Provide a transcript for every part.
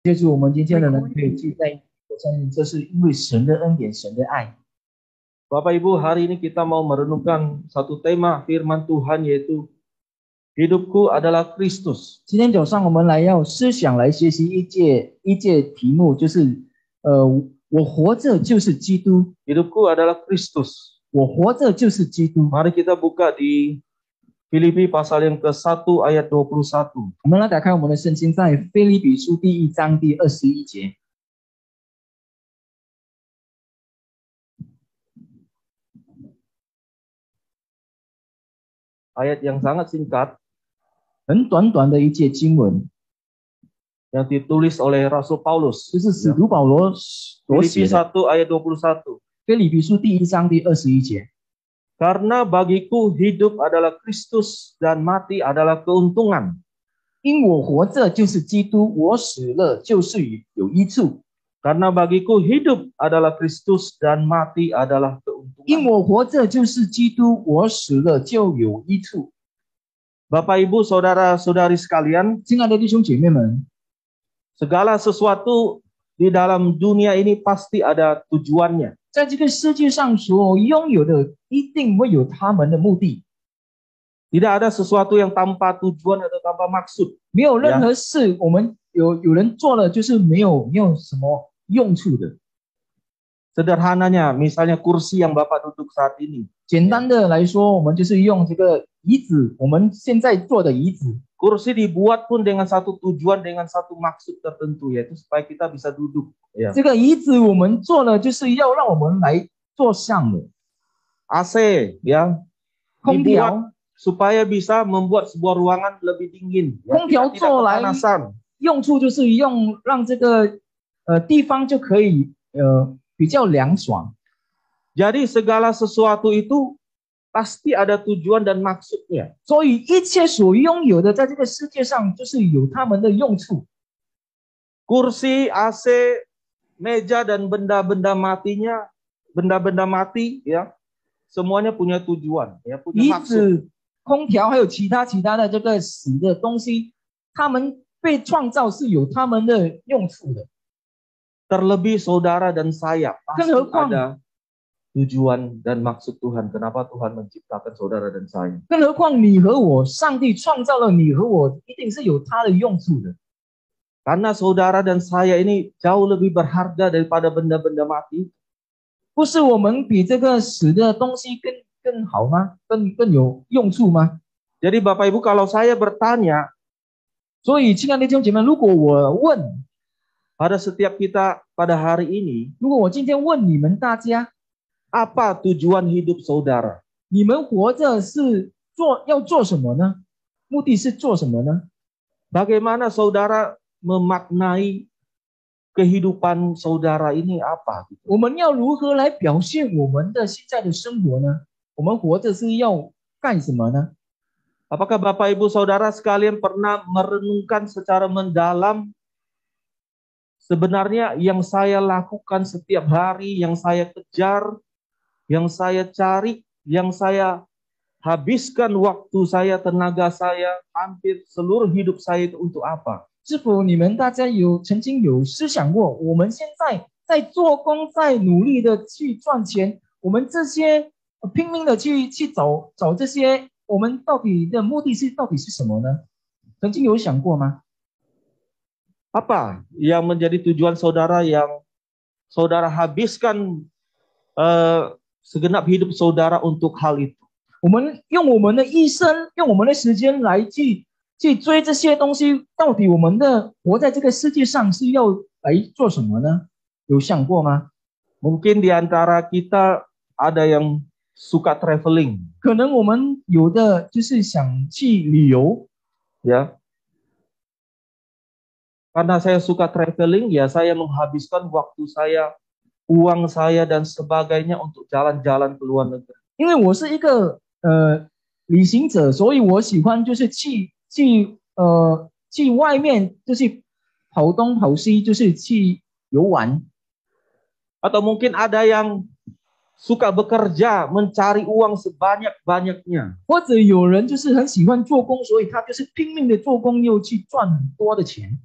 接住我们今天的人可以记在一起，我相信这是因为神的恩典，神的爱。 Bapak Ibu, hari ini kita mau merenungkan satu tema firman Tuhan, yaitu hidupku adalah Kristus. 今天早上我们要思想来学习一节题目，就是我活着就是基督。 Hidupku adalah Kristus. 我活着就是基督。 Mari kita buka di Filipi pasal yang ke-1 ayat 21. 我们来打开我们的圣经，在腓立比书第1章第21节。 Ayat yang sangat singkat 很短短的一节经文， yang ditulis oleh Rasul Paulus. 就是使徒保罗所 Filipi 写的。 1 ayat 21. 腓立比书第1章第21节。 Karena bagiku hidup adalah Kristus dan mati adalah keuntungan. 因我活着就是基督，我死了就是有益处。 Karena bagiku hidup adalah Kristus dan mati adalah keuntungan. 因我活着就是基督，我死了就有益处。 Bapak Ibu, saudara-saudari sekalian, 亲爱的弟兄姐妹们， segala sesuatu di dalam dunia ini pasti ada tujuannya. 在这个世界上所拥有的，一定会有他们的目的。 Tidak ada sesuatu yang tanpa tujuan atau tanpa maksud. 没有任何事，我们有人做了，就是没有什么用处的。 Sederhananya, misalnya kursi yang Bapak duduk saat ini. 简单的来说，我们就是用这个椅子，我们现在坐的椅子。 Kursi dibuat pun dengan satu tujuan, dengan satu maksud tertentu, yaitu supaya kita bisa duduk. Ya. 这个椅子我们做了，就是要让我们来坐上的。 AC, ya, 空 dibuat 调， supaya bisa membuat sebuah ruangan lebih dingin. Ya, 空调 kita tidak 做来 kepanasan. 用处就是让这个地方就可以比较凉爽。 Jadi segala sesuatu itu pasti ada tujuan dan maksudnya. 所以一切所拥有的，在这个世界上就是有他们的用处。 Kursi, AC, meja dan benda-benda matinya, benda-benda mati, ya, semuanya punya tujuan, ya, punya 椅 maksud. 子、空调还有其他的这个死的东西，他们被创造是有他们的用处的。 Terlebih saudara dan saya pasti 更何况 ada tujuan dan maksud Tuhan. Kenapa Tuhan menciptakan saudara dan saya? 更何况你和我，上帝创造了你和我，一定是有他的用处的。 Karena saudara dan saya ini jauh lebih berharga daripada benda-benda mati. 不是我们比这个死的东西更好吗？更有用处吗？ Jadi Bapak Ibu, kalau saya bertanya 所以，亲爱的弟兄姐妹，如果我问， pada setiap kita pada hari ini, 如果我今天问你们大家， apa tujuan hidup saudara? 你们活着是要做什么呢？目的是做什么呢？ Bagaimana saudara memaknai kehidupan saudara ini apa? 我们要如何来表现我们的现在的生活呢？我们活着是要干什么呢？ Apakah Bapak Ibu Saudara sekalian pernah merenungkan secara mendalam sebenarnya yang saya lakukan setiap hari, yang saya kejar, yang saya cari, yang saya habiskan waktu saya, tenaga saya, hampir seluruh hidup saya itu untuk apa? 是否你们大家曾经有思想过，我们现在在做工，在努力的去赚钱，我们这些拼命的去找这些，我们到底的目的到底是什么呢？曾经有想过吗？ Apa yang menjadi tujuan saudara yang saudara habiskan segenap hidup saudara untuk hal itu? 我们用我们的一生，用我们的时间来去追这些东西，到底我们的活在这个世界上是要来做什么呢？有想过吗？ Mungkin di antara kita ada yang suka traveling. 可能我们有的就是想去旅游， Ya. Karena saya suka traveling, ya saya menghabiskan waktu saya, uang saya dan sebagainya untuk jalan-jalan ke luar negeri. 因为我是一个旅行者，所以我喜欢就是去外面，就是跑东跑西，就是去游玩。 Atau mungkin ada yang suka bekerja, mencari uang sebanyak-banyaknya. 或者有人就是很喜欢做工，所以他就是拼命的做工，又去赚很多的钱。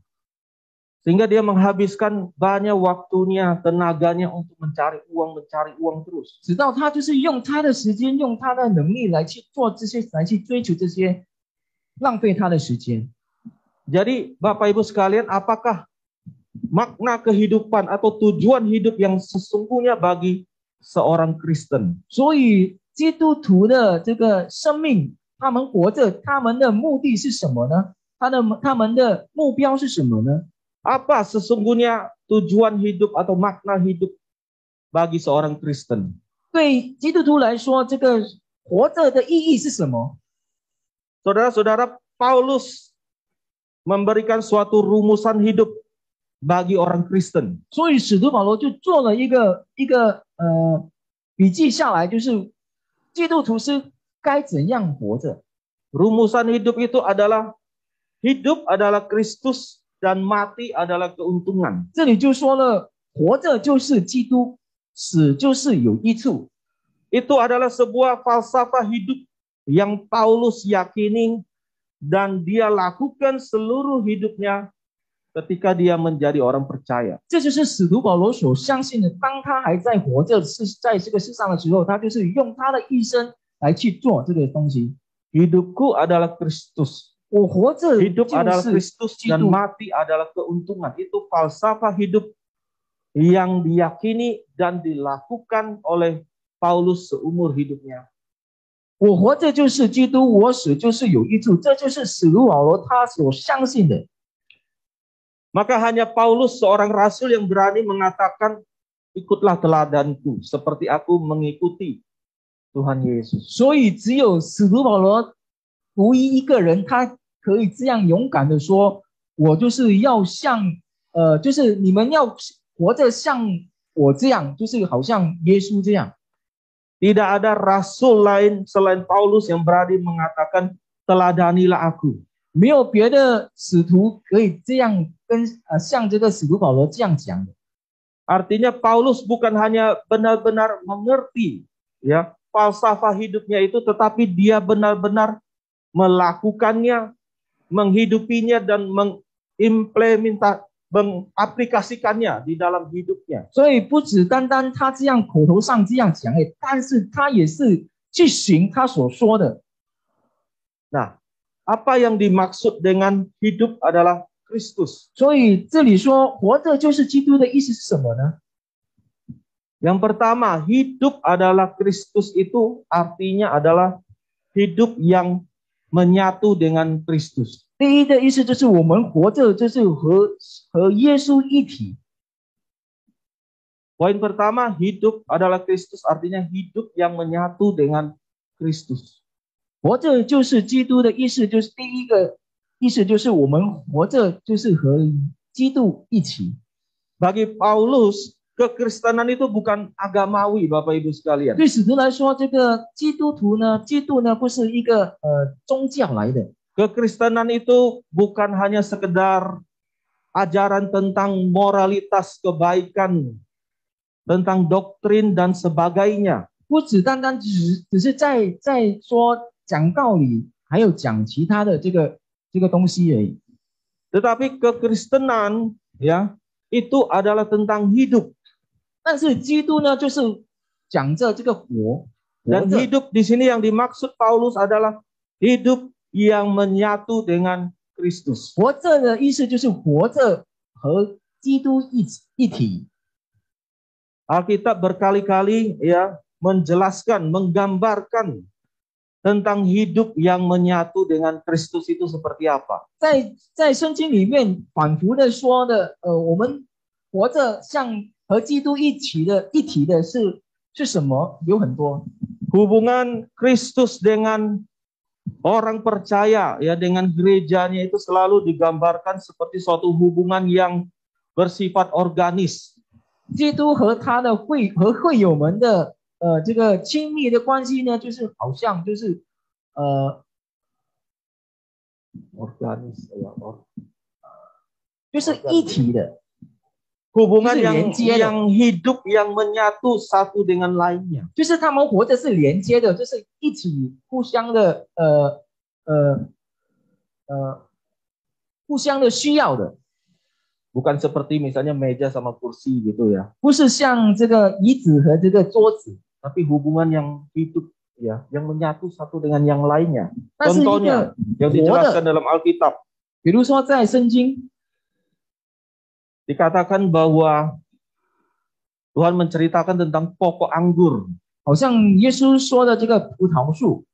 Sehingga dia menghabiskan banyak waktunya, tenaganya untuk mencari uang terus. 直到他就是用他的时间，用他的能力来去做这些，来去追求这些，浪费他的时间。 Jadi Bapak Ibu sekalian, apakah makna kehidupan atau tujuan hidup yang sesungguhnya bagi seorang Kristen? 所以基督徒的这个生命，他们活着，他们的目的是什么呢？他们的目标是什么呢？ Apa sesungguhnya tujuan hidup atau makna hidup bagi seorang Kristen? 对基督徒来说，这个活着的意义是什么？ Saudara-saudara, Paulus memberikan suatu rumusan hidup bagi orang Kristen. 所以使徒保罗就做了一个笔记下来，就是基督徒是该怎样活着。 Rumusan hidup itu adalah hidup adalah Kristus dan mati adalah keuntungan. 这里就说了，活着就是基督，死就是有益处。 Itu adalah sebuah falsafah hidup yang Paulus yakini dan dia lakukan seluruh hidupnya ketika dia menjadi orang percaya. 这就是使徒保罗所相信的。当他还在活着，是在这个世上的时候，他就是用他的一生来去做这个东西。 Hidupku adalah Kristus. 我活着 Hidup 就 adalah 是 Kristus 基 dan 督， mati adalah keuntungan. Itu falsafah hidup yang diyakini dan dilakukan oleh Paulus seumur hidupnya. 我活着就是基督，我死就是有益处。这就是使徒保罗他所相信的。 Maka hanya Paulus seorang rasul yang berani mengatakan, ikutlah teladanku seperti aku mengikuti Tuhan Yesus. 所以只有使徒保罗独一一个人，他可以这样勇敢的说：“我就是要像，就是你们要活着像我这样，就是好像耶稣这样。” Tidak ada rasul lain selain Paulus yang berani mengatakan, teladanilah aku. 没有别的使徒可以这样像这个使徒保罗这样讲的。 Artinya Paulus bukan hanya benar-benar mengerti ya falsafah hidupnya itu, tetapi dia benar-benar melakukannya, menghidupinya dan mengaplikasikannya di dalam hidupnya. 所以不只单单他这样口头上这样讲，但是他也是去行他所说的。 Nah, apa yang dimaksud dengan hidup adalah Kristus? 所以这里说活着就是基督的意思是什么呢？ Yang pertama, hidup adalah Kristus itu artinya adalah hidup yang menyatu dengan Kristus. 第一的意思就是我们活着就是和耶稣一体。 Poin pertama, hidup adalah Kristus artinya hidup yang menyatu dengan Kristus. 活着就是基督的意思，就是第一个意思就是我们活着就是和基督一起。 Bagi Paulus, kekristenan itu bukan agamawi, Bapak Ibu sekalian. 对使徒来说，这个基督不是一个宗教来的。 Kekristenan itu bukan hanya sekedar ajaran tentang moralitas kebaikan, tentang doktrin dan sebagainya. 不只单单只是在说讲道理，还有讲其他的这个东西而已。 Tetapi kekristenan ya itu adalah tentang hidup. 但是基督呢，就是讲着这个活 Dan 着。 hidup di sini yang dimaksud Paulus adalah hidup yang menyatu dengan Kristus. 活着的意思就是活着和基督一体。 Alkitab berkali-kali ya menjelaskan, menggambarkan tentang hidup yang menyatu dengan Kristus itu seperti apa. 在圣经里面反复的说的，我们活着像和基督一体的是什么？有很多。 Hubungan Kristus dengan orang percaya ya dengan gerejanya itu selalu digambarkan seperti suatu hubungan yang bersifat organis. 基督和会友们的这个亲密的关系呢，就是好像就是Organis 就是一体的。 Hubungan 就是连接的。 yang hidup yang menyatu satu dengan lainnya. 就是他们活着是连接的，就是一起互相的互相的需要的。Bukan seperti misalnya meja sama kursi gitu ya. 不是像这个椅子和这个桌子， Tapi hubungan yang hidup ya, yang menyatu satu dengan yang lainnya. 但是一 Contohnya 个 yang 活 dijelaskan 的， dalam Alkitab 比如说在圣经 dikatakan bahwa Tuhan menceritakan tentang pokok anggur. 好像耶稣说的这个葡萄树，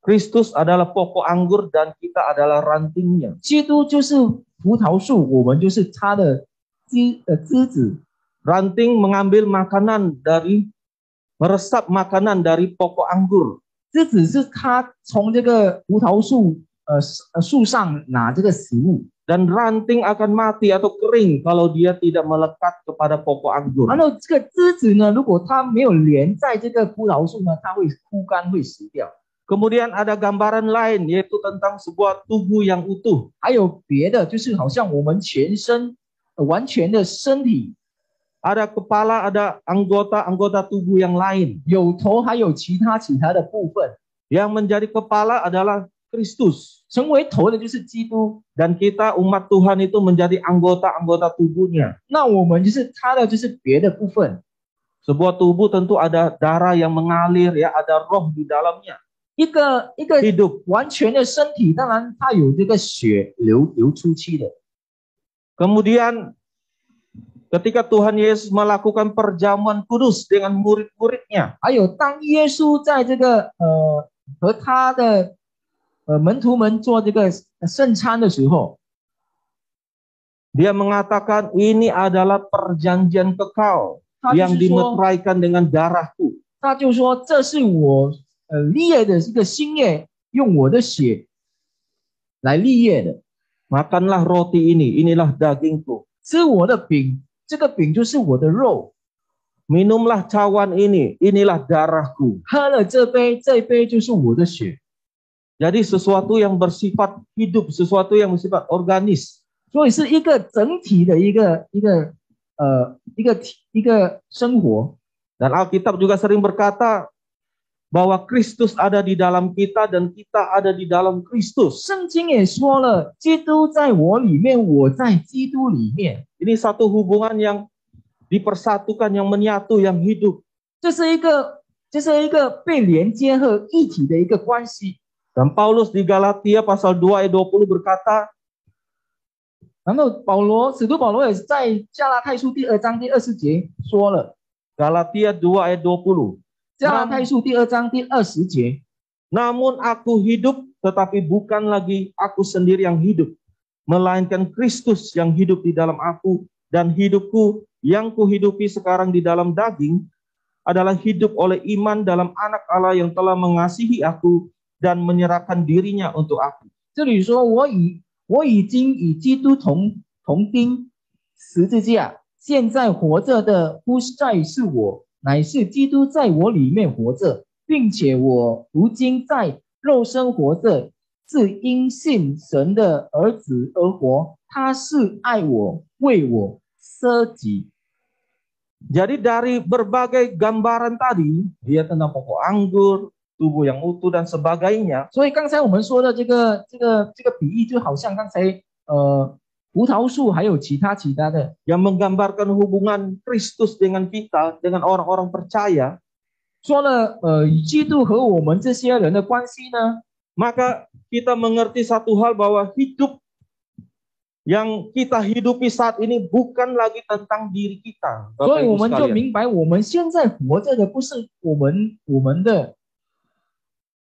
Kristus adalah pokok anggur dan kita adalah rantingnya. 基督就是葡萄树，我们就是它的枝子。 Ranting mengambil makanan dari meresap makanan dari pokok anggur. 枝子是它从这个葡萄树树上拿这个食物， Dan ranting akan mati atau kering kalau dia tidak melekat kepada pokok anggur. 然后这个枝子呢，如果它没有连在这个葡萄树呢，它会枯干，会死掉。 Kemudian ada gambaran lain yaitu tentang sebuah tubuh yang utuh. 还有别的，就是好像我们全身完全的身体， Ada kepala, ada anggota-anggota tubuh yang lain. 有头还有其他的部分， Yang menjadi kepala adalah Kristus. 成为头的就是基督。 Dan kita umat Tuhan itu menjadi anggota-anggota tubuhnya. 那我们就是他的就是别的部分。 Sebuah tubuh tentu ada darah yang mengalir, ya, ada roh di dalamnya. 一个 Hidup. 完全的身体，当然它有这个血流出去的。 Kemudian ketika Tuhan Yesus melakukan perjamuan kudus dengan murid-muridnya, 还有当耶稣在这个和他的门徒们做这个圣餐的时候， dia mengatakan ini adalah perjanjian kekal 他 yang 就是说， dimeteraikan dengan darahku. 他就说这是我立业的这个新业，用我的血来立业的。 Makanlah roti ini, inilah dagingku. 吃我的饼，这个饼就是我的肉； Minumlah cawan ini, inilah darahku. 喝了这杯，这杯就是我的血。 Jadi sesuatu yang bersifat hidup, sesuatu yang bersifat organis. 所以是一个整体的一个生活。 Dan Alkitab juga sering berkata bahwa Kristus ada di dalam kita dan kita ada di dalam Kristus. 圣经也说了，基督在我里面，我在基督里面。 Ini satu hubungan yang dipersatukan, yang menyatu, yang hidup. 这是一个被连接和一体的一个关系。 Dan Paulus di Galatia pasal 2 ayat 20 berkata, 然后使徒保罗也是在加拉太书第2章第20节说了， Galatia 2 ayat 20. 加拉太书第2章第20节， Namun aku hidup, tetapi bukan lagi aku sendiri yang hidup, melainkan Kristus yang hidup di dalam aku, dan hidupku yang kuhidupi sekarang di dalam daging adalah hidup oleh iman dalam Anak Allah yang telah mengasihi aku dan menyerahkan dirinya untuk aku. 这里说我已经与基督同钉十字架，现在活着的不再是我，乃是基督在我里面活着，并且我如今在肉身活着，是因信神的儿子而活。他是爱我，为我舍己。 Jadi dari berbagai gambaran tadi, dia tentang pokok anggur, tubuh yang utuh dan sebagainya. 所以刚才我们说的这个比喻，就好像刚才葡萄树还有其他的， yang menggambarkan hubungan Kristus dengan kita, dengan orang-orang percaya. 说了基督和我们这些人的关系呢， Maka kita mengerti satu hal bahwa hidup yang kita hidupi saat ini bukan lagi tentang diri kita. 所 Bapak 以我 Ibu 们就 sekalian. 明白，我们现在活着的不是我们的，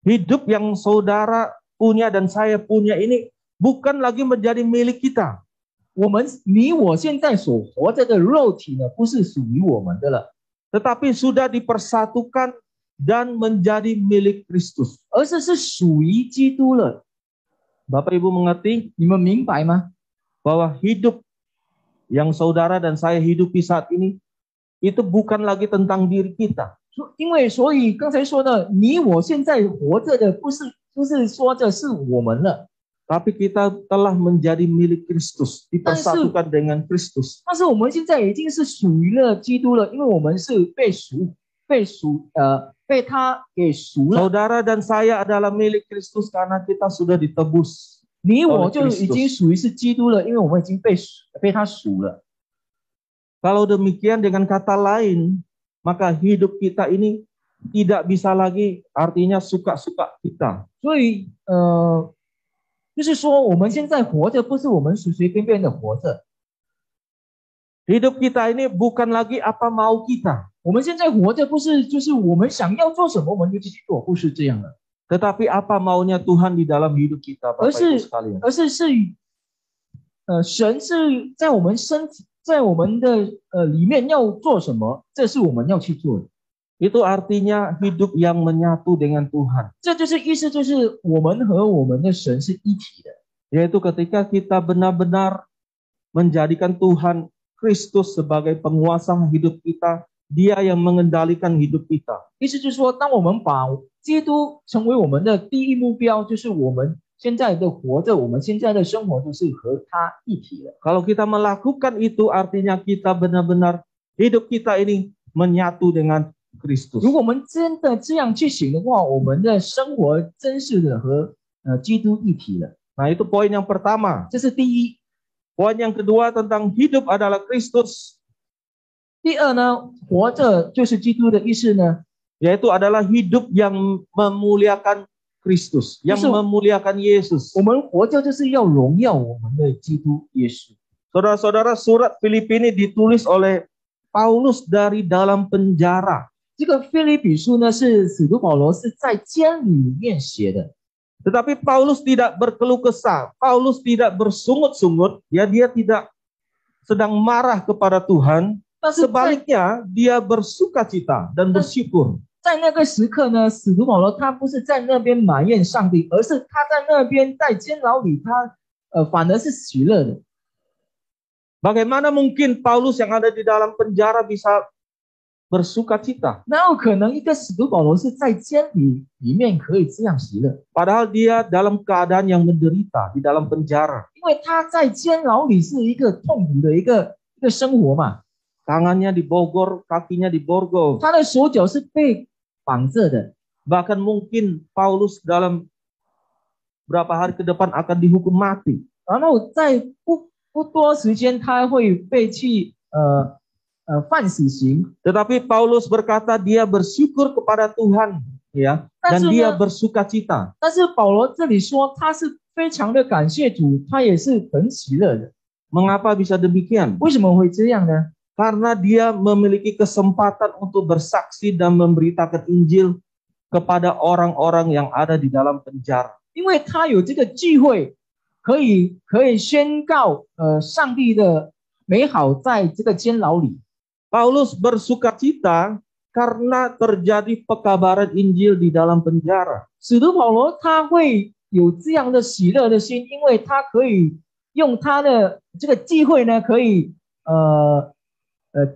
Hidup yang saudara punya dan saya punya ini bukan lagi menjadi milik kita. 你我现在所活着的肉体呢，不是属于我们的了， Tetapi sudah dipersatukan dan menjadi milik Kristus. 而是属于基督了。 Bapak Ibu mengerti 你们明白吗？ bahwa hidup yang saudara dan saya hidupi saat ini itu bukan lagi tentang diri kita. 所以刚才说的，你我现在活着的不是说这是我们了， Tapi kita telah menjadi milik Kristus, dipersatukan dengan Kristus. 但是我们现在已经是属于了基督了，因为我们是被他给赎了。 Saudara dan saya adalah milik Kristus karena kita sudah ditebus. 你我 oleh 就已经 Kristus. 属于是基督了，因为我们已经被他赎了。 Kalau demikian dengan kata lain, maka hidup kita ini tidak bisa lagi artinya suka-suka kita. 所以就是说我们现在活着不是我们随随便便的活着， Hidup kita ini bukan lagi apa mau kita, 我们现在活着不是就是我们想要做什么我们就去做，不是这样的， tetapi apa maunya Tuhan di dalam hidup kita, 而 Bapak Ibu 是 sekalian. 神是在我们身体在我们的里面要做什么，这是我们要去做的。 Itu artinya hidup yang menyatu dengan Tuhan. 这就是意思，就是我们和我们的神是一体的， Yaitu ketika kita benar-benar menjadikan Tuhan Kristus sebagai penguasa hidup kita, Dia yang mengendalikan hidup kita. 意思就是说，当我们把基督成为我们的第一目标，就是我们现在的活着，我们现在的生活就是和他一体的。 Kalau kita melakukan itu, artinya kita benar-benar hidup kita ini menyatu dengan Kristus. 如果我们真的这样去行的话，我们的生活真是的和基督一体了。 Nah, itu poin yang pertama. 这是第一。 Poin yang kedua tentang hidup adalah Kristus, 第二呢，活着就是基督的意思呢， yaitu adalah hidup yang memuliakan Kristus, yang Yesus. memuliakan Yesus. 我们活着就是要荣耀我们的基督耶稣。 Saudara-saudara, surat Filipi ini ditulis oleh Paulus dari dalam penjara. 这个腓立比书呢，是使徒保罗是在监里面写的。 Tetapi Paulus tidak berkeluh kesah, Paulus tidak bersungut-sungut, ya dia tidak sedang marah kepada Tuhan. 但是在 Sebaliknya, dia bersukacita dan bersyukur. 在那个时刻呢，使徒保罗他不是在那边埋怨上帝，而是他在那边在监牢里，他反而是喜乐的。 Bagaimana mungkin Paulus yang ada di dalam penjara bisa bersukacita? 哪有可能一个使徒保罗是在监里面可以这样喜乐？ Padahal dia dalam keadaan yang menderita di dalam penjara. 因为他在监牢里是一个痛苦的一个生活嘛， Tangannya dibogor, kakinya diborgol. 他的手脚是被绑着的， Bahkan mungkin Paulus dalam berapa hari ke depan akan dihukum mati. 然后在不多时间他会被去判死刑。 Tetapi Paulus berkata dia bersyukur kepada Tuhan, ya, dan 但是 dia 呢， bersukacita. 但是保罗这里说他是非常的感谢主，他也是很喜乐的。 Mengapa bisa demikian? 为什么会这样呢？ Karena dia memiliki kesempatan untuk bersaksi dan memberitakan Injil kepada orang-orang yang ada di dalam penjara. 因为他有这个机会，可以宣告上帝的美好在这个监牢里。 Paulus bersukacita karena terjadi pekabaran Injil di dalam penjara. 使徒保罗他会有这样的喜乐的心，因为他可以用他的这个机会呢，可以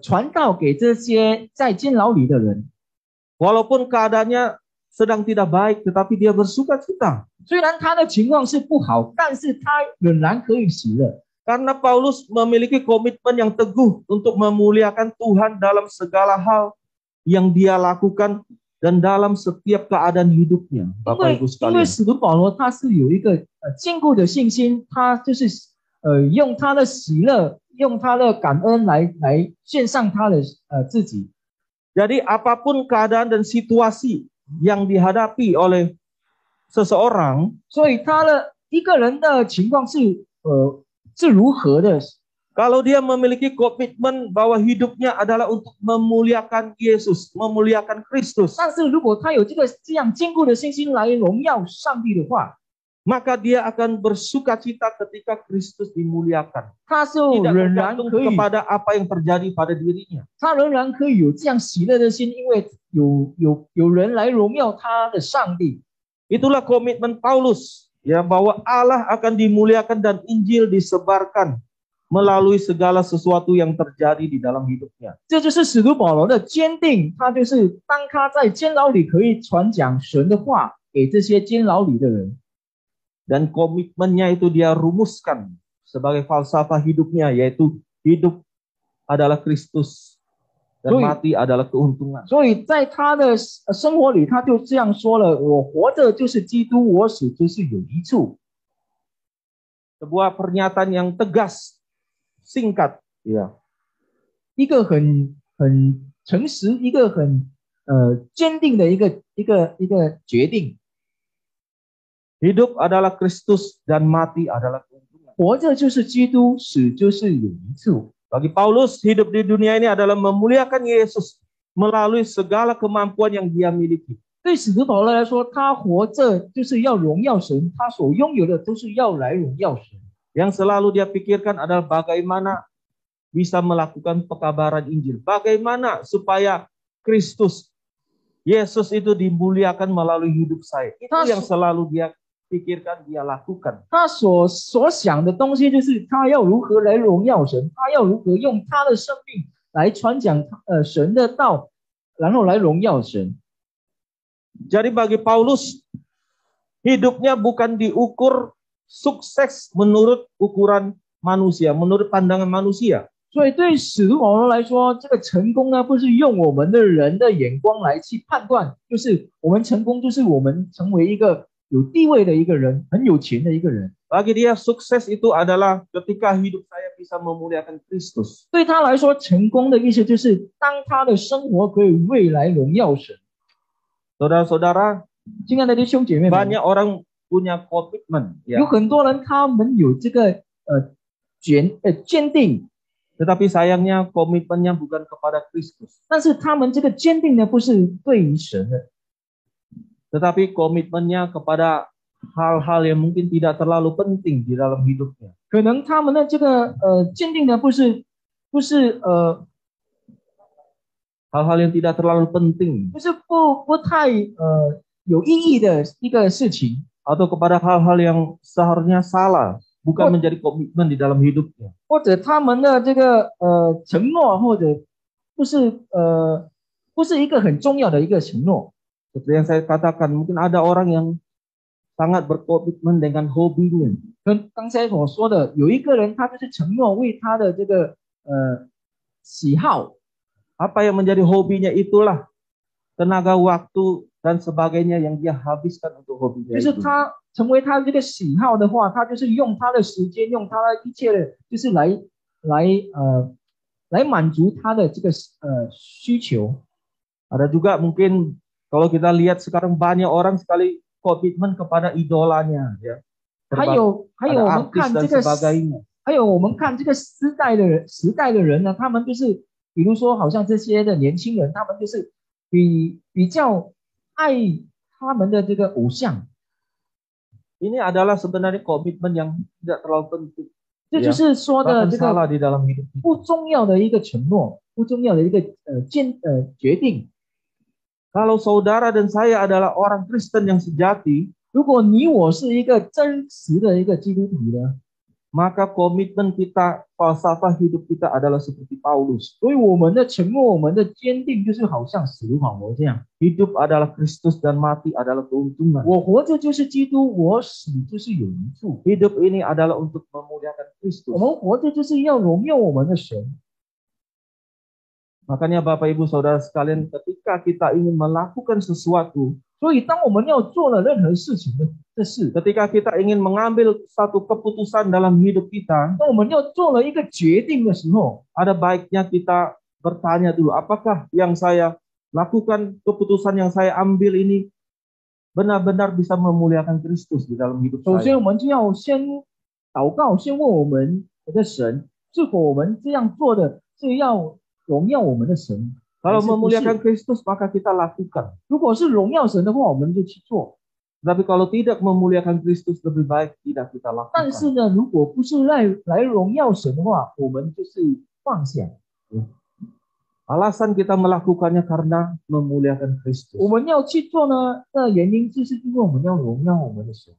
传道给这些在监牢里的人。 Walaupun keadaannya sedang tidak baik, tetapi dia bersukacita. 虽然他的情况是不好，但是他仍然可以喜乐， Karena Paulus memiliki komitmen yang teguh untuk memuliakan Tuhan dalam segala hal yang dia lakukan dan dalam setiap keadaan hidupnya. 因 Bapak 为 Ibu 因为 sekalian. 使徒保罗他是有一个坚固的信心，他就是用他的喜乐，用他的感恩来献上他的自己。 Jadi apapun keadaan dan situasi yang dihadapi oleh seseorang, 所以他的一个人的情况是如何的？ kalau dia memiliki komitmen bahwa hidupnya adalah untuk memuliakan Yesus, memuliakan Kristus, 但是如果他有这样坚固的信心来荣耀上帝的话， maka dia akan bersukacita ketika Kristus dimuliakan. 他就 Tidak 仍然 tergantung 可以， kepada apa yang terjadi pada dirinya. 他仍然可以有这样喜乐的心，因为有人来荣耀他的上帝。 Itulah komitmen Paulus, ya, bahwa Allah akan dimuliakan dan Injil disebarkan melalui segala sesuatu yang terjadi di dalam hidupnya. 这就是使徒保罗的坚定，他就是当他在监牢里可以传讲神的话给这些监牢里的人， Dan komitmennya itu dia rumuskan sebagai falsafah hidupnya, yaitu hidup adalah Kristus dan Ui. mati adalah keuntungan. 所以在他的生活里，他就这样说了：我活着就是基督，我死就是有益处。sebuah pernyataan yang tegas, singkat, ya. 一个很诚实，一个很坚定的一个决定。 Hidup adalah Kristus dan mati adalah keuntungan. 活着就是基督，死就是有益处。 Bagi Paulus, hidup di dunia ini adalah memuliakan Yesus melalui segala kemampuan yang dia miliki. 对使徒保罗来说，他活着就是要荣耀神，他所拥有的都是要来荣耀神。 Yang selalu dia pikirkan adalah bagaimana bisa melakukan pekabaran Injil. Bagaimana supaya Kristus, Yesus itu dimuliakan melalui hidup saya. Itu yang selalu dia pikirkan, dia lakukan. 他所想的东西就是他要如何来荣耀神，他要如何用他的生命来传讲神的道，然后来荣耀神。 Jadi bagi Paulus, hidupnya bukan diukur sukses menurut ukuran manusia, menurut pandangan manusia. 所以对使徒保罗来说，这个成功呢，不是用我们的人的眼光来去判断，就是我们成功就是我们成为一个有地位的一个人，很有钱的一个人。 Bagi dia sukses itu adalah ketika hidup saya bisa memuliakan Kristus. 对他来说，成功的意思就是当他的生活可以未来荣耀神。 Saudara-saudara, 亲爱的弟兄姐妹们， banyak orang punya komitmen, 有 ya. 很多人他们有这个坚定， Tetapi sayangnya komitmennya bukan kepada Kristus, 但是他们这个坚定呢，不是对于神的， tetapi komitmennya kepada hal-hal yang mungkin tidak terlalu penting di dalam hidupnya. 可能他们的这个坚定呢，不是 Hal-hal yang tidak terlalu penting, 不太有意义的一个事情， atau kepada hal-hal yang seharusnya salah, bukan menjadi komitmen di dalam hidupnya. 或者他们的这个承诺，或者不是一个很重要的一个承诺。 Seperti yang saya katakan, mungkin ada orang yang sangat berkomitmen dengan hobinya. 跟刚才我说的，有一个人他就是承诺为他的这个喜好， Apa yang menjadi hobinya itulah tenaga waktu dan sebagainya yang dia habiskan untuk hobinya 就是 itu. 他成为他这个喜好的话，他就是用他的时间，用他的一切的，就是来满足他的这个需求。 Ada juga mungkin kalau kita lihat sekarang banyak orang sekali komitmen kepada idolanya, ya. 还有 Ada 我们 artis 看 dan 这个 sebagainya. 还有我们看这个时代的人呢，他们就是比如说好像这些的年轻人，他们就是比较爱他们的这个偶像， Ini adalah sebenarnya komitmen yang tidak terlalu penting, 这就是说的 bahkan 这个 salah di dalam hidup kita. 不重要的一个承诺，不重要的一个决定。 Kalau saudara dan saya adalah orang Kristen yang sejati, 如果你我是一个真实的一个基督徒呢， maka komitmen kita, falsafah hidup kita adalah seperti Paulus. 所以我们的承诺，我们的坚定，就是好像使徒保罗这样， Hidup adalah Kristus dan mati adalah keuntungan. 我活着就是基督，我死就是有益处。 Hidup ini adalah untuk memuliakan 我 Kristus. 们活着就是要荣耀我们的神。 Makanya Bapak Ibu Saudara sekalian, ketika kita ingin melakukan sesuatu, 所以，当我们要做了任何事情的事， ketika kita ingin mengambil satu keputusan dalam hidup kita, 当我们要做了一个决定的时候， ada baiknya kita bertanya dulu, apakah yang saya lakukan, keputusan yang saya ambil ini benar-benar bisa memuliakan Kristus di dalam hidup 首先 saya. 我们就要先祷告，先问我们的神，是否我们这样做的是要荣耀我们的神。 Kalau 还是不是？ memuliakan Kristus, maka kita lakukan. 如果是荣耀神的话，我们就去做。 Tapi kalau tidak memuliakan Kristus, lebih baik tidak kita 但 lakukan. 是呢，如果不是来荣耀神的话，我们就是放下。 Alasan kita melakukannya karena memuliakan 我 Kristus. 们要去做呢的原因，就是因为我们要荣耀我们的神。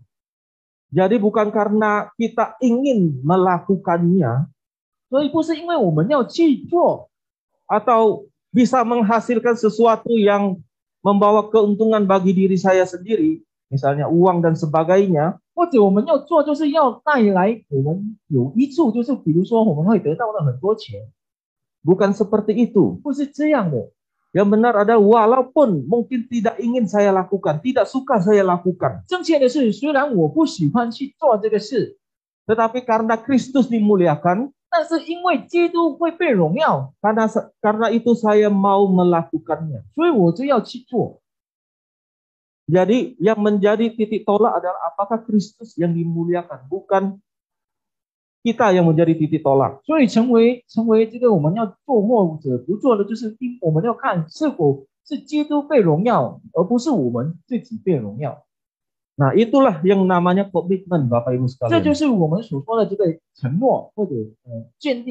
Jadi bukan karena kita ingin melakukannya 所以不是因为我们要去做， atau bisa menghasilkan sesuatu yang membawa keuntungan bagi diri saya sendiri, misalnya uang dan sebagainya, 或者我们要做就是要带来我们有益处，就是比如说我们会得到了很多钱， bukan seperti itu. 不是这样的。 Yang benar adalah walaupun mungkin tidak ingin saya lakukan, tidak suka saya lakukan, 正确的是，虽然我不喜欢去做这个事， Tetapi karena Kristus dimuliakan, 但是因为基督会被荣耀， karena itu saya mau melakukannya. 所以我就要去做。 Jadi yang menjadi titik tolak adalah apakah Kristus yang dimuliakan, bukan kita yang menjadi titik tolak. 所以成为这个我们要做或者不做的，就是我们要看是否是基督被荣耀，而不是我们自己被荣耀。 Nah, itulah yang namanya komitmen, Bapak Ibu 这就 sekalian. 是我们所说的这个承诺或者镇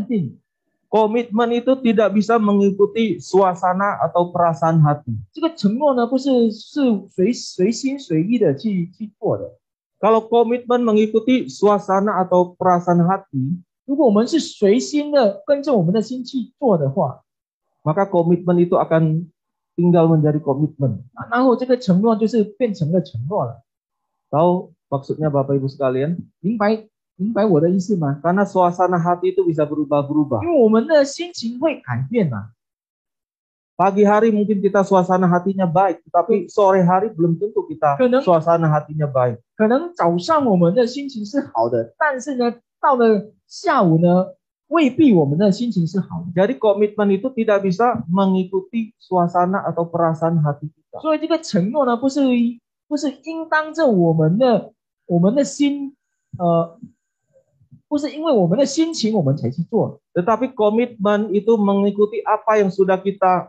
定。 Komitmen itu tidak bisa mengikuti suasana atau perasaan hati. 这个承诺呢，不是随心随意的去做的。 Kalau komitmen mengikuti suasana atau perasaan hati, 如果我们是随心的跟着我们的心去做的话， maka komitmen itu akan tinggal menjadi komitmen. 然后这个承诺就是变成了承诺了。 Tahu maksudnya Bapak Ibu sekalian? 明白我的意思吗？ Karena suasana hati itu bisa berubah-berubah. 因为我们的心情会改变嘛。 Pagi hari mungkin kita suasana hatinya baik, tapi sore hari belum tentu kita suasana hatinya baik. 可能早上我们的心情是好的，但是呢，到了下午呢，未必我们的心情是好的。 Jadi komitmen itu tidak bisa mengikuti suasana atau perasaan hati kita. 所以这个承诺呢，不是应当着我们的心，不是因为我们的心情我们才去做， Tetapi komitmen itu mengikuti apa yang sudah kita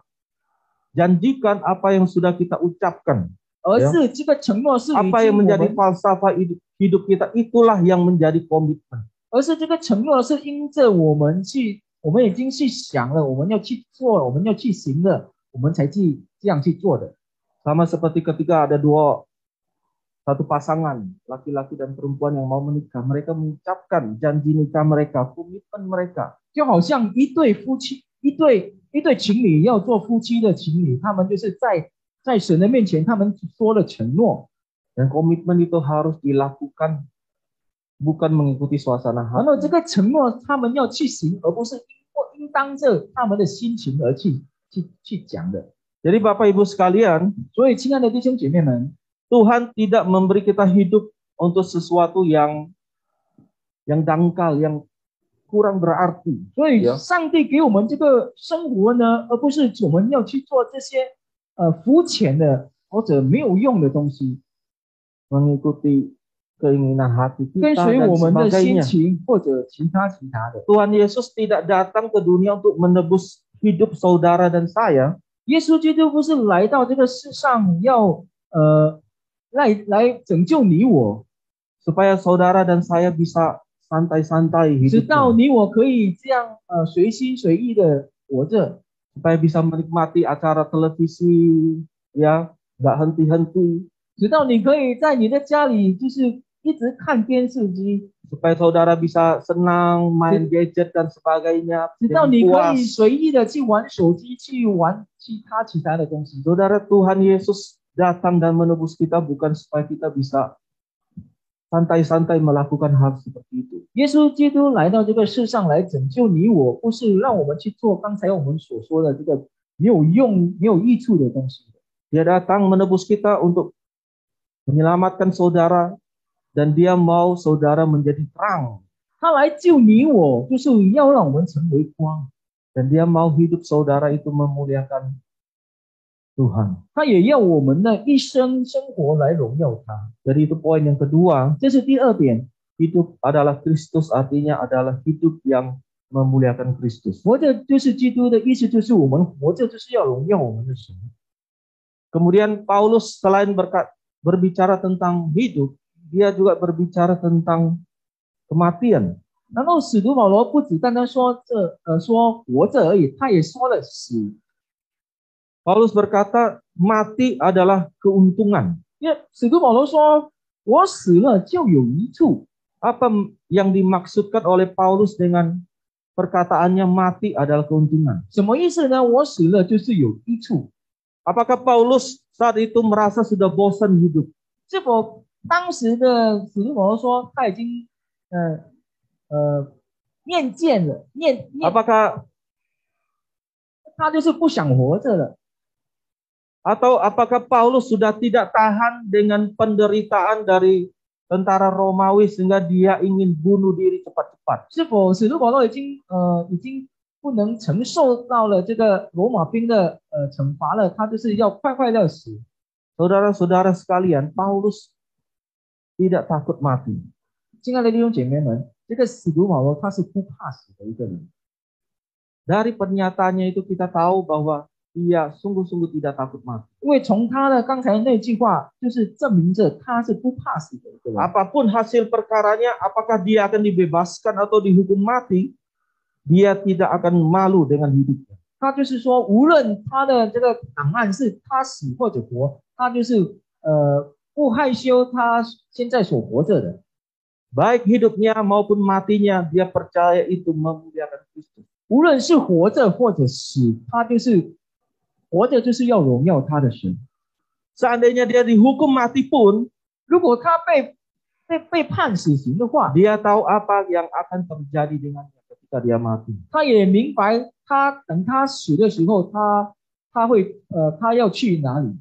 janjikan, apa yang sudah kita ucapkan. 而是这个承诺是已 Apa yang 经我 menjadi 们， falsafah hidup kita, itulah yang menjadi komitmen. 而是这个承诺是因着我们已经去想了，我们要去做，我们要去行了，我们才去这样去做的。 Sama seperti ketika ada satu pasangan, laki-laki dan perempuan yang mau menikah, mereka mengucapkan janji nikah mereka, komitmen mereka. 就好像一对夫妻，一对情侣要做夫妻的情侣，他们就是在神的面前，他们说了承诺， Dan komitmen itu harus dilakukan, bukan mengikuti suasana 然后 hati. 这个承诺他们要去行，而不是应当着他们的心情而去讲的。 Jadi Bapak Ibu sekalian, 所以，亲爱的弟兄姐妹们， Tuhan tidak memberi kita hidup untuk sesuatu yang dangkal, yang kurang berarti. 所以上帝给我们这个生活呢，而不是我们要去做这些肤浅的或者没有用的东西， Mengikuti keinginan hati 跟 kita 随 dan 我们的心 sebagainya. 情或者其他的。 Tuhan Yesus tidak datang ke dunia untuk menebus hidup saudara dan saya, 耶稣基督不是来到这个世上要来拯救你我， supaya saudara dan saya bisa santai-santai 直到 hidupnya, 你我可以这样随心随意的活着， supaya bisa menikmati acara televisi, ya, nggak henti-henti, 直到你可以在你的家里就是一直看电视机， supaya saudara bisa senang main gadget dan sebagainya, 直到 jadi 你可 puas. 以随意的去玩手机，去玩其他的东西。 Saudara, Tuhan Yesus datang dan menebus kita bukan supaya kita bisa santai-santai melakukan hal seperti itu. 耶稣基督来到这个世上来拯救你我，不是让我们去做刚才我们所说的这个没有用、没有益处的东西。 Dia datang menebus kita untuk menyelamatkan saudara, dan dia mau saudara menjadi terang. 他来救你我，就是要让我们成为光。 Dan dia mau hidup saudara itu memuliakan Tuhan. 他也要我们的一生生活来荣耀他。 Jadi itu poin yang kedua. 这是第二点， Hidup adalah Kristus, artinya adalah hidup yang memuliakan Kristus. 活着就是基督的意思，就是我们活着就是要荣耀我们的神。 Kemudian Paulus selain berbicara tentang hidup, dia juga berbicara tentang kematian. 然后使徒保罗不只单单说说活着而已，他也说了死。 Paulus berkata, mati adalah keuntungan. 因为使徒保罗说，我死了就有益处。 Apa yang dimaksudkan oleh Paulus dengan perkataannya mati adalah keuntungan? 什么意思呢？我死了就是有益处。 Apakah Paulus saat itu merasa sudah bosan hidup? 是否当时的使徒保罗说他已经厌倦了， Apakah 他就是不想活着了？ Atau apakah Paulus sudah tidak tahan dengan penderitaan dari tentara Romawi sehingga dia ingin bunuh diri cepat-cepat. 是否使徒保罗已经不能承受到了这个罗马兵的惩罚了，他就是要快快的死。 Saudara-saudara sekalian, Paulus tidak takut mati. 亲爱的弟兄姐妹们，这个使徒保罗他是不怕死的一个人。 Dari pernyataannya itu kita tahu bahwa dia sungguh-sungguh tidak takut mati. 因为从他的刚才那句话，就是证明着他是不怕死的一个人。 Apapun hasil perkaranya, apakah dia akan dibebaskan atau dihukum mati, dia tidak akan malu dengan hidupnya. 他就是说，无论他的这个档案是他死或者活，他就是不害羞他现在所活着的。 Baik hidupnya maupun matinya, dia percaya itu memuliakan Kristus. 无论是活着或者死，他就是活着就是要荣耀他的神。 Seandainya dia dihukum mati pun, 如果他被判死刑的话， dia tahu apa yang akan terjadi dengannya ketika dia mati. 他也明白等他死的时候，他要去哪里。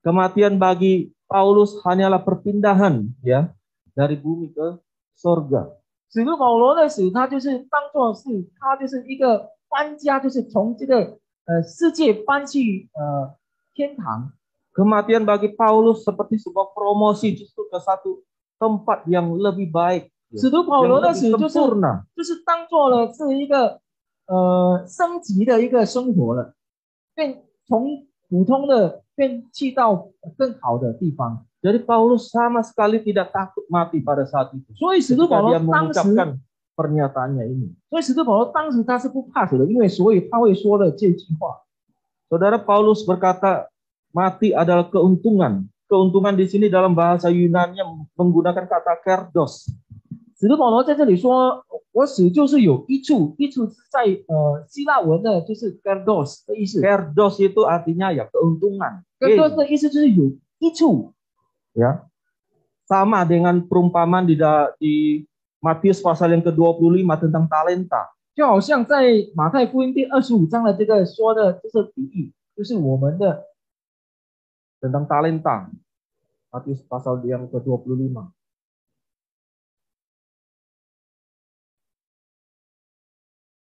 Kematian bagi Paulus hanyalah perpindahan ya dari bumi ke surga. 使徒保罗的死，他就是当作是他就是一个搬家，就是从这个世界搬去天堂。 Kematian bagi Paulus seperti sebuah promosi justru ke satu tempat yang lebih baik. 使徒保罗的死 yang lebih 就是 sempurna. 当做了是一个升级的一个生活了，从普通的变去到更好的地方。 Jadi Paulus sama sekali tidak takut mati pada saat itu. 所以使徒保 Ketika 罗 dia 当时， mengucapkan pernyataannya ini. 所以使徒保罗当时他是不怕死的，因为所以他会说了这句话。 Saudara Paulus berkata mati adalah keuntungan. Keuntungan di sini dalam bahasa Yunani menggunakan kata kerdos. 使徒保罗在这里说，我死就是有益处，益处是在希腊文的就是 kerdos 的意思。 Kerdos itu artinya ya keuntungan. kerdos 的意思就是有益处。 Ya. Sama dengan perumpamaan di Matius pasal yang ke-25 tentang talenta. 就好像在马太福音第25章的这个说的就是比喻，就是我们的 tentang talenta. Matius pasal yang ke-25.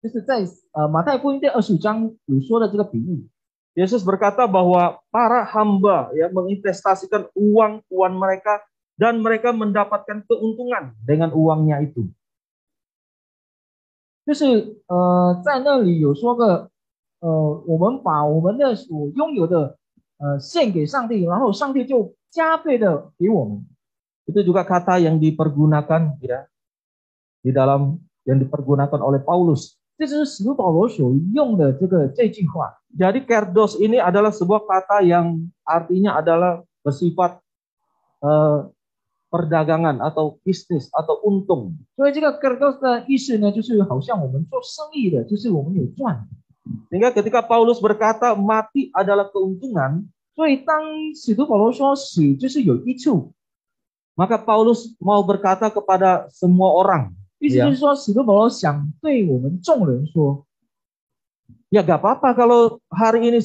就是在马太福音第25章有说的这个比喻。 Yesus berkata bahwa para hamba ya menginvestasikan uang mereka dan mereka mendapatkan keuntungan dengan uangnya itu. 就是在那里有说个我们把我们的所拥有的献给上帝，然后上帝就加倍的给我们。 Itu juga kata yang dipergunakan ya di dalam yang dipergunakan oleh Paulus. 这就是使徒保罗所用的这句话。 Jadi kerdos ini adalah sebuah kata yang artinya adalah bersifat perdagangan atau bisnis atau untung. 所以这个 kerdos 的意思呢，就是好像我们做生意的，就是我们有赚。 Sehingga ketika Paulus berkata mati adalah keuntungan, 所以当使徒保罗说死就是有益处， maka Paulus mau berkata kepada semua orang. 意思就是说，使徒保罗想对我们众人说， Ya gak apa-apa kalau hari ini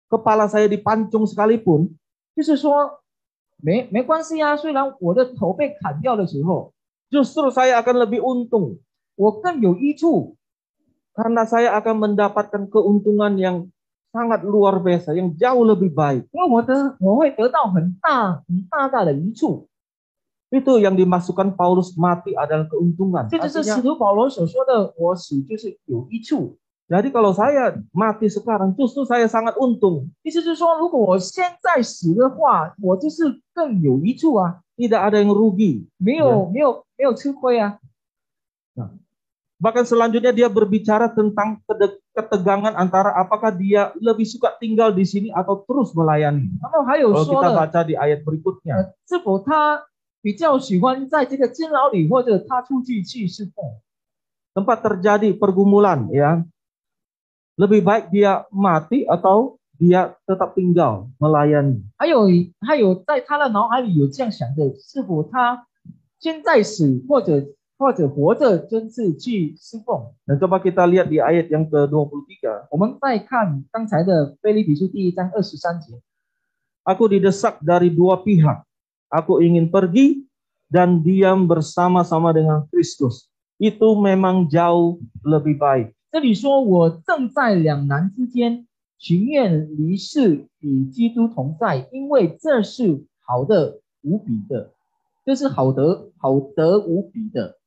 kepala saya dipancung sekalipun. 就是说没关系啊，虽然我的头被砍掉的时候， Justru saya akan lebih untung. 我更有益处， Karena saya akan mendapatkan keuntungan yang sangat luar biasa, yang jauh lebih baik. 因为我会得到很大的益处。 Itu yang dimasukkan Paulus mati adalah keuntungan. 这就是使 Artinya, 徒保罗所说的，我死就是有益处。 jadi kalau saya mati sekarang, justru saya sangat untung. 意思就是说，如果我现在死的话，我就是更有益处啊， Tidak ada yang rugi. 没有吃亏啊。 Bahkan selanjutnya dia berbicara tentang ketegangan antara apakah dia lebih suka tinggal di sini atau terus melayani. 然后还有 Kalau 说 kita 了， baca di ayat berikutnya. 是否他比较喜欢在这个监牢里，或者他出去侍奉？ Tempat terjadi pergumulan ya. Lebih baik dia mati atau dia tetap tinggal melayani. 还有在他的脑海里有这样想的，是否他现在死或者活着，真是去侍奉？ Dan coba kita lihat di ayat yang ke-23. 我们再看刚才的腓立比书第1章23节， Aku didesak dari dua pihak. Aku ingin pergi dan diam bersama-sama dengan Kristus. Itu memang jauh lebih baik. 这里说我正在两难之间，情愿离世与基督同在，因为这是好的无比的，这是好得无比的。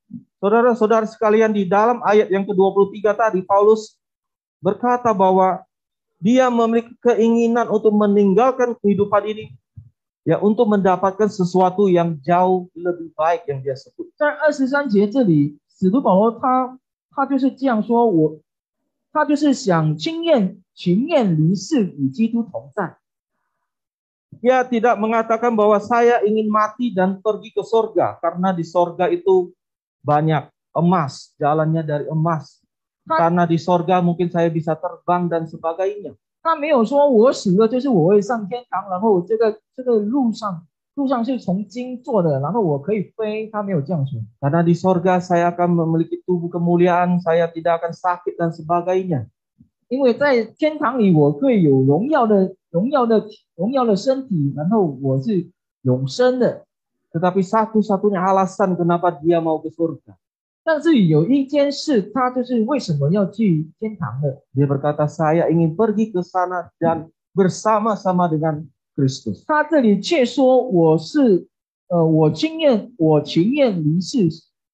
Saudara-saudara sekalian, di dalam ayat yang ke-23 tadi, Paulus berkata bahwa dia memiliki keinginan untuk meninggalkan kehidupan ini, ya, untuk mendapatkan sesuatu yang jauh lebih baik yang dia sebut. 在23节这里，使徒保罗他就是这样说，他就是想情愿离世与基督同在。 Dia tidak mengatakan bahwa saya ingin mati dan pergi ke sorga, karena di sorga itu banyak emas, jalannya dari emas. Karena di sorga mungkin saya bisa terbang dan sebagainya. 他没有说我死了就是我会上天堂，然后这个路上是从金做的，然后我可以飞，他没有这样说。 Karena di sorga saya akan memiliki tubuh kemuliaan, saya tidak akan sakit dan sebagainya. 因为在天堂里我会有荣耀的身体，然后我是永生的。 Tetapi satu-satunya alasan kenapa dia mau ke surga, 但是有一件事，他就是为什么要去天堂的？ dia berkata, saya ingin pergi ke sana dan bersama-sama dengan Kristus. 他这里却说我情愿离世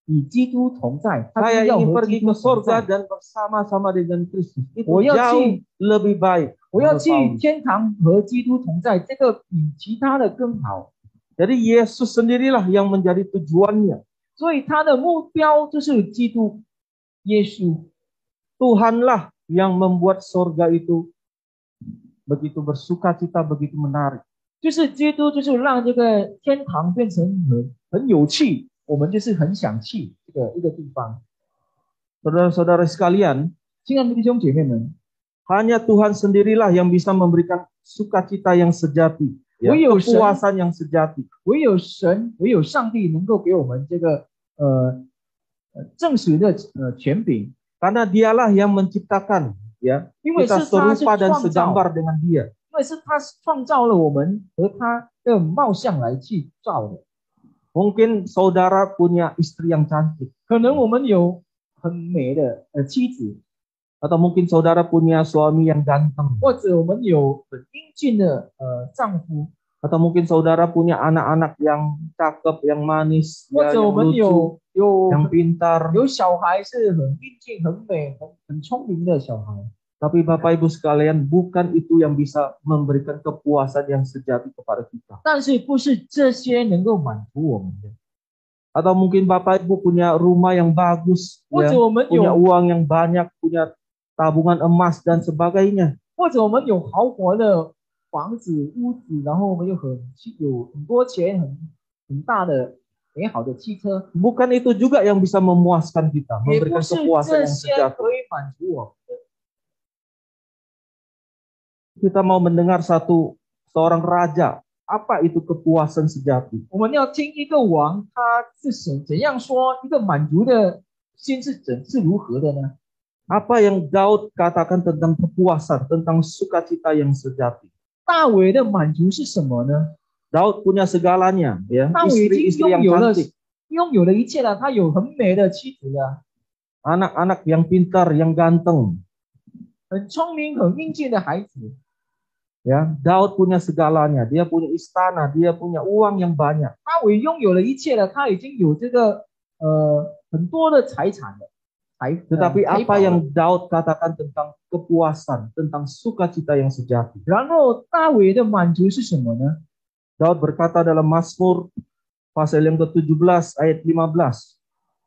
与基督同在。 Saya 要 ingin 和 pergi 基督 ke 同 surga 在， dan bersama-sama dengan Kristus. Itu 我要 jauh 去 lebih baik. 我要 menurut 去 Paulus. 天堂和基督同在，这个比其他的更好。 Jadi Yesus sendirilah yang menjadi tujuannya. 所以他的目标就是基督耶稣。 Tuhanlah yang membuat surga itu begitu bersukacita, begitu menarik. 就是基督，就是让这个天堂变成很有趣，我们就是很想去一个地方。 Saudara-saudara sekalian, 亲爱的弟兄姐妹们， hanya Tuhan sendirilah yang bisa memberikan sukacita yang sejati, ya, 唯有神， kepuasan yang sejati. 唯有神，唯有上帝能够给我们这个证实的权柄， Karena dialah yang menciptakan, ya, 因为 kita 是他是 serupa dan 创造， segambar dengan dia. 因为是他创造了我们和他的貌像来去造的。 Mungkin saudara punya istri yang cantik, 可能我们有很美的妻子， atau mungkin saudara punya suami yang ganteng, 或者我们有很英俊的丈夫， atau mungkin saudara punya anak-anak yang cakep, yang manis, 或 ya, 者我 yang 们 lucu, 有 yang pintar. 有小孩是很英俊、很美、很聪明的小孩。 Tapi Bapak Ibu sekalian, bukan itu yang bisa memberikan kepuasan yang sejati kepada kita. 但是不是这些能够满足我们的， Atau mungkin Bapak Ibu punya rumah yang bagus, 或 ya, 者我们 punya 有， uang yang banyak, punya tabungan emas dan sebagainya. 或者我们有豪华的房子、屋子，然后我们有很多钱、很大的美好的汽车， Bukan itu juga yang bisa memuaskan kita, 也不 memberikan 是 kepuasan 这 yang 些 sejati. 可以满足我们的。 Kita mau mendengar seorang raja. Apa itu kepuasan sejati? 我们要听一个王，他是怎样说一个满足的心是如何的呢？ Apa yang Daud katakan tentang kepuasan, tentang sukacita yang sejati? 大卫的满足是什么呢？ Daud punya segalanya, ya, 大卫已经 istri-istri yang 拥有了 cantik, 一切了，他有很美的妻子了， anak-anak yang pintar, yang ganteng. 很聪明、很英俊的孩子。 Ya, Daud punya segalanya, dia punya istana, dia punya uang yang banyak. 大卫拥有了一切了，他已经有这个很多的财产了。 Tetapi 财 apa 宝了 yang Daud katakan tentang kepuasan, tentang sukacita yang sejati? 然后大卫的满足是什么呢？ Daud berkata dalam Mazmur pasal yang ke-17 ayat 15.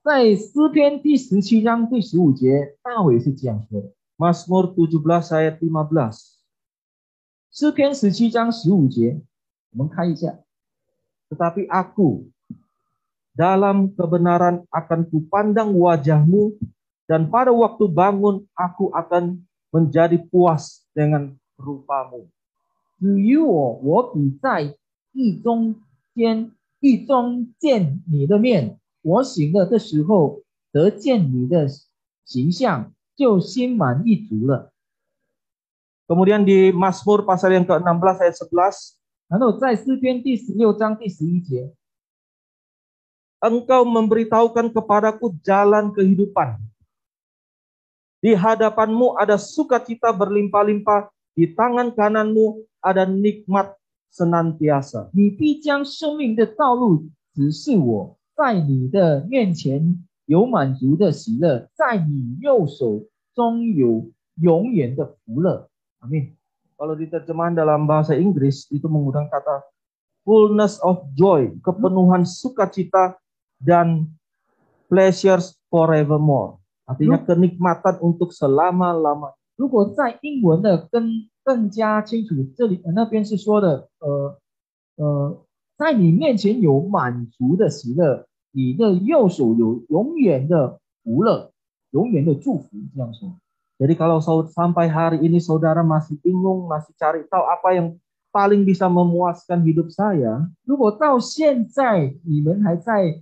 在诗篇第17章第15节，大卫是这样说的。 Mazmur 17 ayat 15. 诗篇17章15节，我们看一下。 Tetapi aku dalam kebenaran akan kupandang wajahmu, dan pada waktu bangun aku akan menjadi puas dengan rupamu. 至于我，我比在狱中见你的面，我醒了的时候得见你的形象，就心满意足了。 Kemudian di Mazmur pasal yang ke-16 ayat 11, 然后在诗篇第16章第11节， Engkau memberitahukan kepadaku jalan kehidupan. Di hadapanmu ada sukacita berlimpah-limpah, di tangan kananmu ada nikmat senantiasa. 你必将生命的道路指示我，在你的面前有满足的喜乐，在你右手中有永远的福乐。Amin. Kalau diterjemahkan dalam bahasa Inggris itu menggunakan kata fullness of joy, kepenuhan sukacita dan pleasures forevermore. Artinya kenikmatan untuk selama-lama. 如果在英文的更加清楚，这里那边是说的，在你面前有满足的喜乐，你的右手有永远的福乐，永远的祝福，这样说。 Jadi kalau sampai hari ini saudara masih bingung, masih cari tahu apa yang paling bisa memuaskan hidup saya, 如果到现在你们还在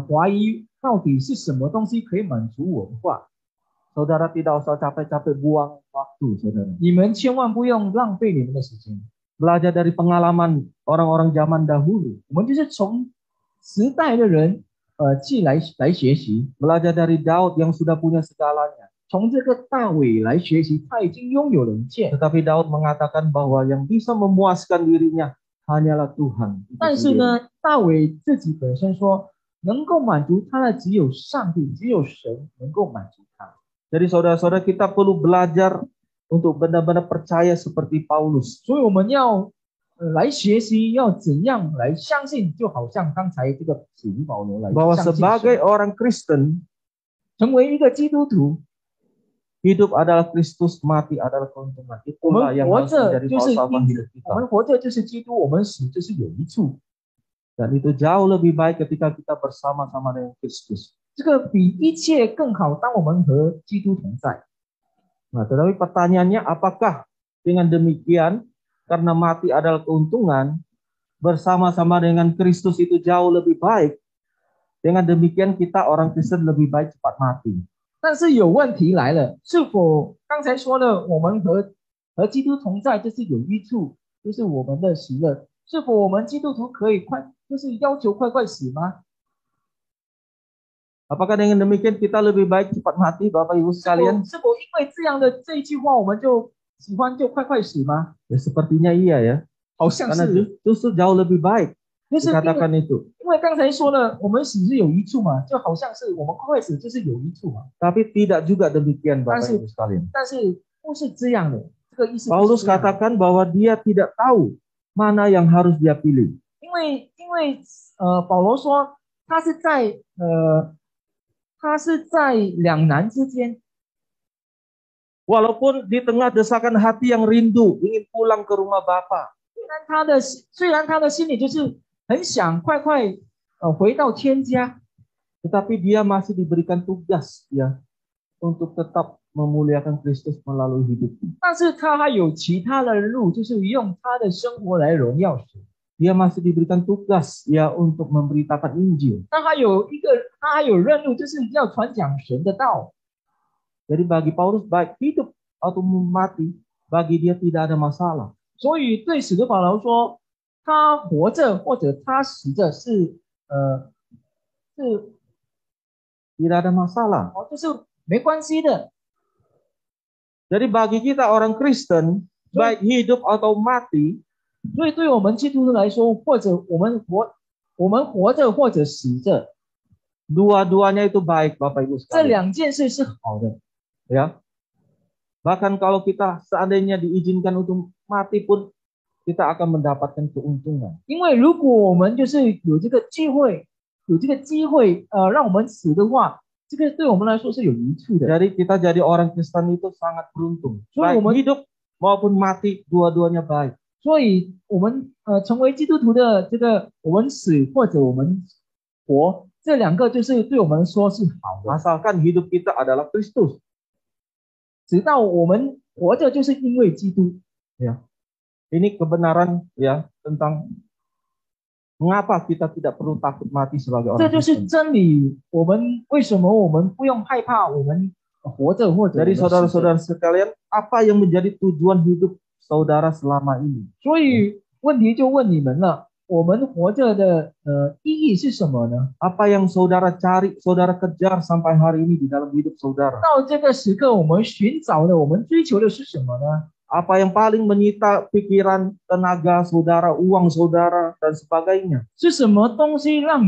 怀疑到底是什么东西可以满足我的话， saudara tidak usah capek-capek buang waktu, saudara. 你们千万不用浪费你们的时间。 Belajar dari pengalaman orang-orang zaman dahulu. 我们就是从时代的人来学习， Belajar dari Daud yang sudah punya segalanya. 从这个大卫来学习，他已经拥有了一切。 Tetapi Daud mengatakan bahwa yang bisa memuaskan dirinya hanyalah Tuhan. 但是呢，大卫自己本身说，能够满足他的只有上帝，只有神能够满足他。 Jadi saudara-saudara kita perlu belajar untuk benar-benar percaya seperti Paulus. 所以我们要来学习，要怎样来相信，就好像刚才这个使徒保罗来 Bahwa 相信 sebagai orang Kristen, 成为一个基督徒， hidup adalah Kristus, mati adalah keuntungan. 我们 Itulah yang 活 harus 着 menjadi 就是 falsafah 因 hidup 我 kita. 们活着就是基督，我们死就是有一处。 Dan itu jauh lebih baik ketika kita bersama-sama dengan Kristus. 这个比一切更好，当我们和基督同在。 Nah, tetapi pertanyaannya, apakah dengan demikian karena mati adalah keuntungan, bersama-sama dengan Kristus itu jauh lebih baik? Dengan demikian kita orang Kristen lebih baik cepat mati. 但是有问题来了，是否刚才说了，我们和基督同在，这是有益处，就是我们的喜乐。是否我们基督徒可以就是要求快快死吗？ Apakah dengan demikian kita lebih baik cepat mati, Bapak Ibu 是 sekalian? 否因为这样的这一句话，我们就喜欢就快快死吗？ Ya, sepertinya iya ya. 好像 Karena 是， justru jauh lebih baik 就是因 dikatakan 为 itu. 刚才说了，我们死是有益处嘛，就好像是我们快快死就是有益处嘛。 Tapi tidak juga demikian, Bapak Masih. Ibu sekalian. 但是不是这样的，这个意思不 Paulus 是这样的。 katakan bahwa dia tidak tahu mana yang harus dia pilih. 因为保罗说他是在两难之间， Walaupun di tengah desakan hati yang rindu ingin pulang ke rumah Bapa. 虽然他的心里就是很想快快回到天家， Tetapi dia masih diberikan tugas ya untuk tetap memuliakan Kristus melalui hidupnya. 但是他还有其他的路，就是用他的生活来荣耀神。 Dia masih diberikan tugas ya untuk memberitakan Injil. 他还有任务，就是要传讲神的道。 Jadi bagi Paulus baik hidup atau mati, bagi dia tidak ada masalah. 所以对使徒保罗说，他活着或者他死着是 Tidak ada masalah. 就是没关系的。 Jadi bagi kita orang Kristen, baik hidup atau mati, 所以对我们基督徒来说，或者我们活着或者死着， dua-duanya itu baik, Bapak Ibu 这 sekalian. 两件事是好的。 Ya. Bahkan kalau kita seandainya diizinkan untuk mati pun, kita akan mendapatkan keuntungan. 因为如果我们就是有这个机会，让我们死的话，这个对我们来说是有益处的。 Jadi kita jadi orang Kristen itu sangat beruntung. Baik hidup maupun mati, dua-duanya baik. 所以我们成为基督徒的这个，我们死或者我们活，这两个就是对我们说是好的。 Asalkan hidup kita adalah Kristus. 直到我们活着，就是因为基督。 Ya. Ini kebenaran ya tentang mengapa kita tidak perlu takut mati sebagai 这 orang 就是 Kristen. 真理。我们为什么我们不用害怕我们活着或者我 Jadi 们死着？ saudara-saudara sekalian, apa yang menjadi tujuan hidup saudara selama ini? 所以问题就问你们了，我们活着的意义是什么呢？ Apa yang saudara cari, saudara kejar sampai hari ini di dalam hidup saudara? 到这个时刻，我们寻找的，我们追求的是什么呢？ Apa yang paling menyita pikiran, tenaga saudara, uang saudara, dan sebagainya? 是什么东西让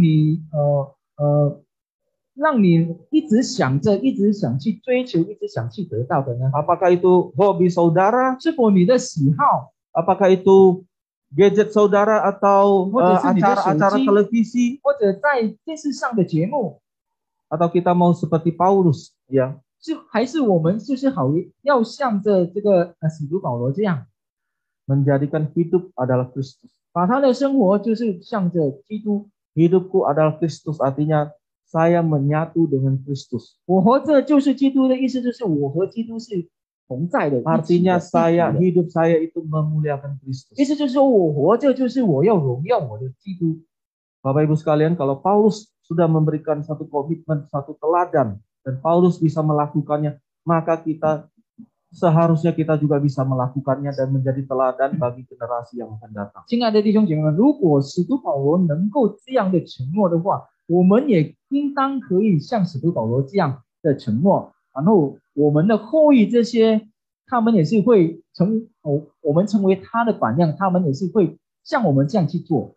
你一直想着，一直想去追求，一直想去得到的呢？ Apakah itu hobi saudara? 是否你的喜好， Apakah itu gadget saudara atau 或者是你的手 acara-acara 机， televisi? 或者在电视上的节目， Atau kita mau seperti Paulus, ya, 还是我们就是要像着这个使徒保罗这样， menjadikan hidup adalah Kristus. 把他的生活就是向着基督。 Hidupku adalah Kristus, artinya saya menyatu dengan Kristus. 我活着就是基督的意思，就是我和基督是同在的， Artinya 一起的 hidup saya itu memuliakan Kristus. 意思就是说我活着就是我要荣耀我的基督。 Bapak Ibu sekalian, kalau Paulus sudah memberikan satu komitmen, satu teladan, dan Paulus bisa melakukannya, maka seharusnya kita juga bisa melakukannya dan menjadi teladan bagi generasi yang akan datang. 亲爱的弟兄姐妹们，如果使徒保罗能够这样的承诺的话，我们也应当可以像使徒保罗这样的承诺，然后我们的后裔这些，他们也是会我们成为他的榜样，他们也是会像我们这样去做。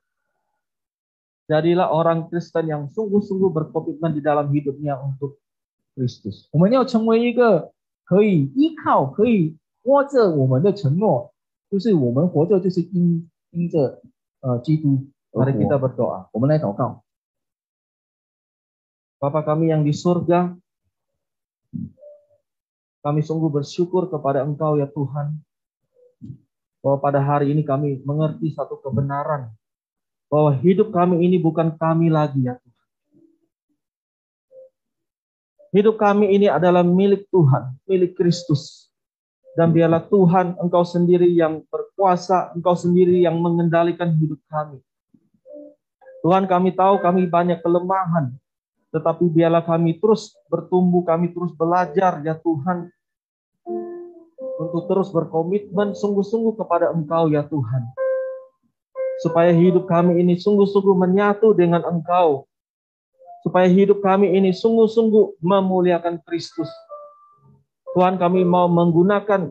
Jadilah orang Kristen yang sungguh-sungguh berkomitmen di dalam hidupnya untuk Kristus. 我们要成为一个可以依靠、可以握着我们的承诺，就是我们活着就是因着基督而 Mari kita 活。 berdoa. 我们来祷告， Bapa kami yang di surga, kami sungguh bersyukur kepada Engkau ya Tuhan, bahwa pada hari ini kami mengerti satu kebenaran, bahwa hidup kami ini bukan kami lagi ya Tuhan. Hidup kami ini adalah milik Tuhan, milik Kristus. Dan biarlah Tuhan, Engkau sendiri yang berkuasa, Engkau sendiri yang mengendalikan hidup kami. Tuhan, kami tahu kami banyak kelemahan, tetapi biarlah kami terus bertumbuh, kami terus belajar ya Tuhan, untuk terus berkomitmen sungguh-sungguh kepada Engkau ya Tuhan. Supaya hidup kami ini sungguh-sungguh menyatu dengan Engkau. Supaya hidup kami ini sungguh-sungguh memuliakan Kristus. Tuhan, kami mau menggunakan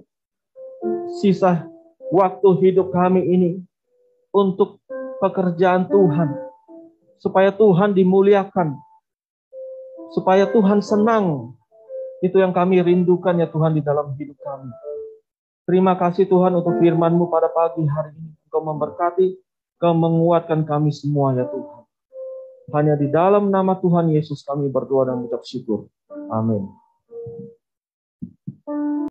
sisa waktu hidup kami ini untuk pekerjaan Tuhan. Supaya Tuhan dimuliakan. Supaya Tuhan senang. Itu yang kami rindukan ya Tuhan di dalam hidup kami. Terima kasih Tuhan untuk firman-Mu pada pagi hari ini. Engkau memberkati, Engkau menguatkan kami semua ya Tuhan. Hanya di dalam nama Tuhan Yesus kami berdoa dan mengucap syukur. Amin.